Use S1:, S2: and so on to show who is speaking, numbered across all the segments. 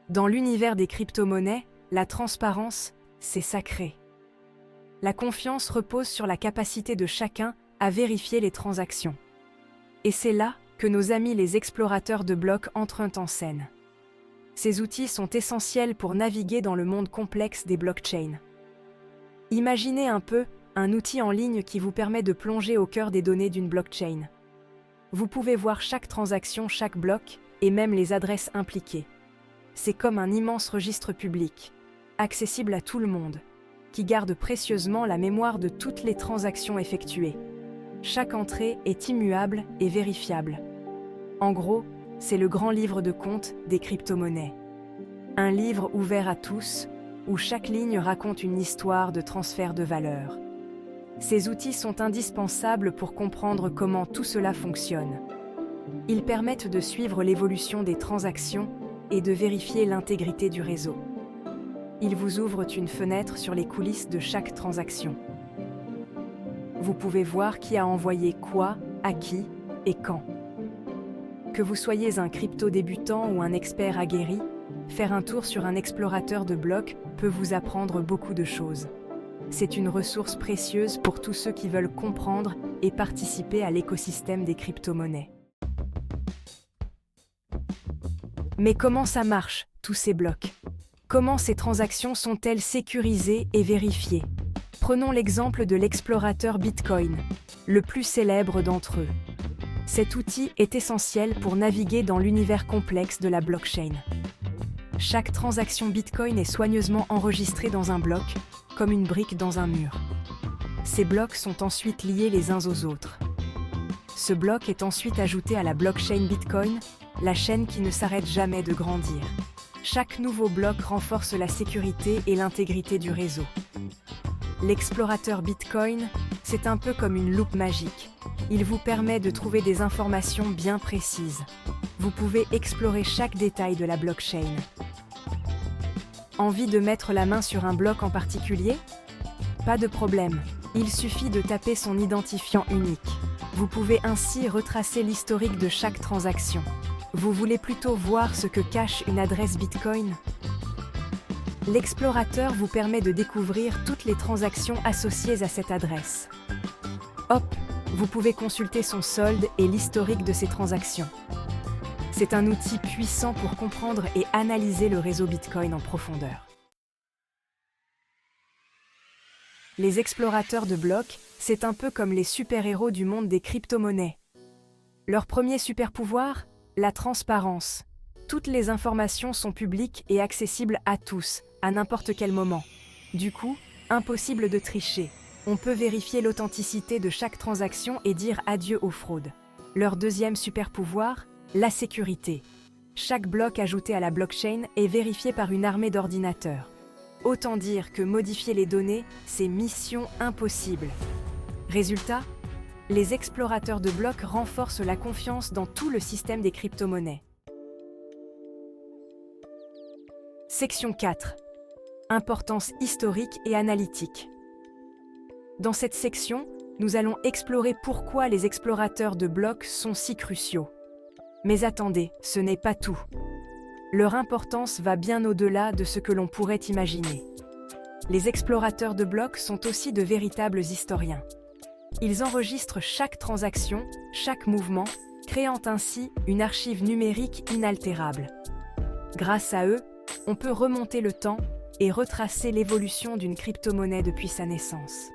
S1: Dans l'univers des crypto-monnaies, la transparence, c'est sacré. La confiance repose sur la capacité de chacun à vérifier les transactions. Et c'est là que nos amis les explorateurs de blocs entrent en scène. Ces outils sont essentiels pour naviguer dans le monde complexe des blockchains. Imaginez un peu un outil en ligne qui vous permet de plonger au cœur des données d'une blockchain. Vous pouvez voir chaque transaction, chaque bloc et même les adresses impliquées. C'est comme un immense registre public, accessible à tout le monde, qui garde précieusement la mémoire de toutes les transactions effectuées. Chaque entrée est immuable et vérifiable. En gros, c'est le grand livre de compte des crypto-monnaies. Un livre ouvert à tous, où chaque ligne raconte une histoire de transfert de valeur. Ces outils sont indispensables pour comprendre comment tout cela fonctionne. Ils permettent de suivre l'évolution des transactions et de vérifier l'intégrité du réseau. Ils vous ouvrent une fenêtre sur les coulisses de chaque transaction. Vous pouvez voir qui a envoyé quoi, à qui et quand. Que vous soyez un crypto débutant ou un expert aguerri, faire un tour sur un explorateur de blocs peut vous apprendre beaucoup de choses. C'est une ressource précieuse pour tous ceux qui veulent comprendre et participer à l'écosystème des crypto-monnaies. Mais comment ça marche, tous ces blocs? Comment ces transactions sont-elles sécurisées et vérifiées? Prenons l'exemple de l'explorateur Bitcoin, le plus célèbre d'entre eux. Cet outil est essentiel pour naviguer dans l'univers complexe de la blockchain. Chaque transaction Bitcoin est soigneusement enregistrée dans un bloc, comme une brique dans un mur. Ces blocs sont ensuite liés les uns aux autres. Ce bloc est ensuite ajouté à la blockchain Bitcoin, la chaîne qui ne s'arrête jamais de grandir. Chaque nouveau bloc renforce la sécurité et l'intégrité du réseau. L'explorateur Bitcoin, c'est un peu comme une loupe magique. Il vous permet de trouver des informations bien précises. Vous pouvez explorer chaque détail de la blockchain. Envie de mettre la main sur un bloc en particulier? Pas de problème, il suffit de taper son identifiant unique. Vous pouvez ainsi retracer l'historique de chaque transaction. Vous voulez plutôt voir ce que cache une adresse Bitcoin? L'explorateur vous permet de découvrir toutes les transactions associées à cette adresse. Hop, vous pouvez consulter son solde et l'historique de ces transactions. C'est un outil puissant pour comprendre et analyser le réseau Bitcoin en profondeur. Les explorateurs de blocs, c'est un peu comme les super-héros du monde des crypto-monnaies. Leur premier super-pouvoir? La transparence. Toutes les informations sont publiques et accessibles à tous, à n'importe quel moment. Du coup, impossible de tricher. On peut vérifier l'authenticité de chaque transaction et dire adieu aux fraudes. Leur deuxième super-pouvoir? La sécurité. Chaque bloc ajouté à la blockchain est vérifié par une armée d'ordinateurs. Autant dire que modifier les données, c'est mission impossible. Résultat? Les explorateurs de blocs renforcent la confiance dans tout le système des crypto-monnaies. Section 4. Importance historique et analytique. Dans cette section, nous allons explorer pourquoi les explorateurs de blocs sont si cruciaux. Mais attendez, ce n'est pas tout. Leur importance va bien au-delà de ce que l'on pourrait imaginer. Les explorateurs de blocs sont aussi de véritables historiens. Ils enregistrent chaque transaction, chaque mouvement, créant ainsi une archive numérique inaltérable. Grâce à eux, on peut remonter le temps et retracer l'évolution d'une crypto-monnaie depuis sa naissance.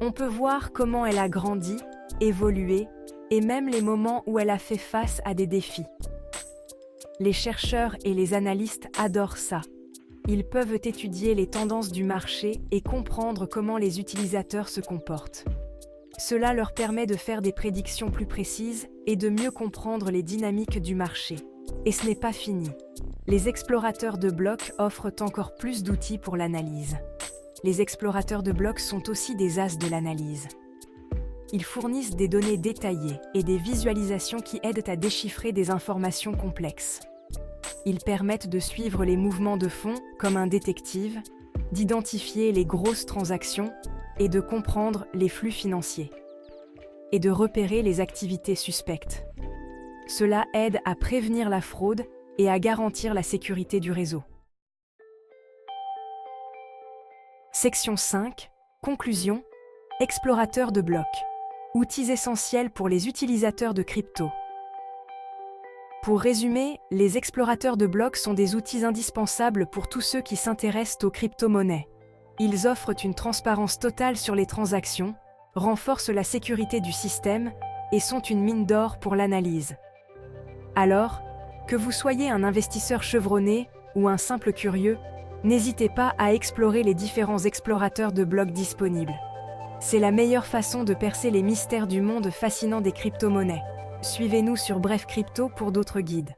S1: On peut voir comment elle a grandi, évolué, et même les moments où elle a fait face à des défis. Les chercheurs et les analystes adorent ça. Ils peuvent étudier les tendances du marché et comprendre comment les utilisateurs se comportent. Cela leur permet de faire des prédictions plus précises et de mieux comprendre les dynamiques du marché. Et ce n'est pas fini. Les explorateurs de blocs offrent encore plus d'outils pour l'analyse. Les explorateurs de blocs sont aussi des as de l'analyse. Ils fournissent des données détaillées et des visualisations qui aident à déchiffrer des informations complexes. Ils permettent de suivre les mouvements de fond comme un détective, d'identifier les grosses transactions et de comprendre les flux financiers, et de repérer les activités suspectes. Cela aide à prévenir la fraude et à garantir la sécurité du réseau. Section 5. Conclusion. Explorateur de blocs. Outils essentiels pour les utilisateurs de crypto. Pour résumer, les explorateurs de blocs sont des outils indispensables pour tous ceux qui s'intéressent aux crypto-monnaies. Ils offrent une transparence totale sur les transactions, renforcent la sécurité du système et sont une mine d'or pour l'analyse. Alors, que vous soyez un investisseur chevronné ou un simple curieux, n'hésitez pas à explorer les différents explorateurs de blocs disponibles. C'est la meilleure façon de percer les mystères du monde fascinant des crypto-monnaies. Suivez-nous sur Bref Crypto pour d'autres guides.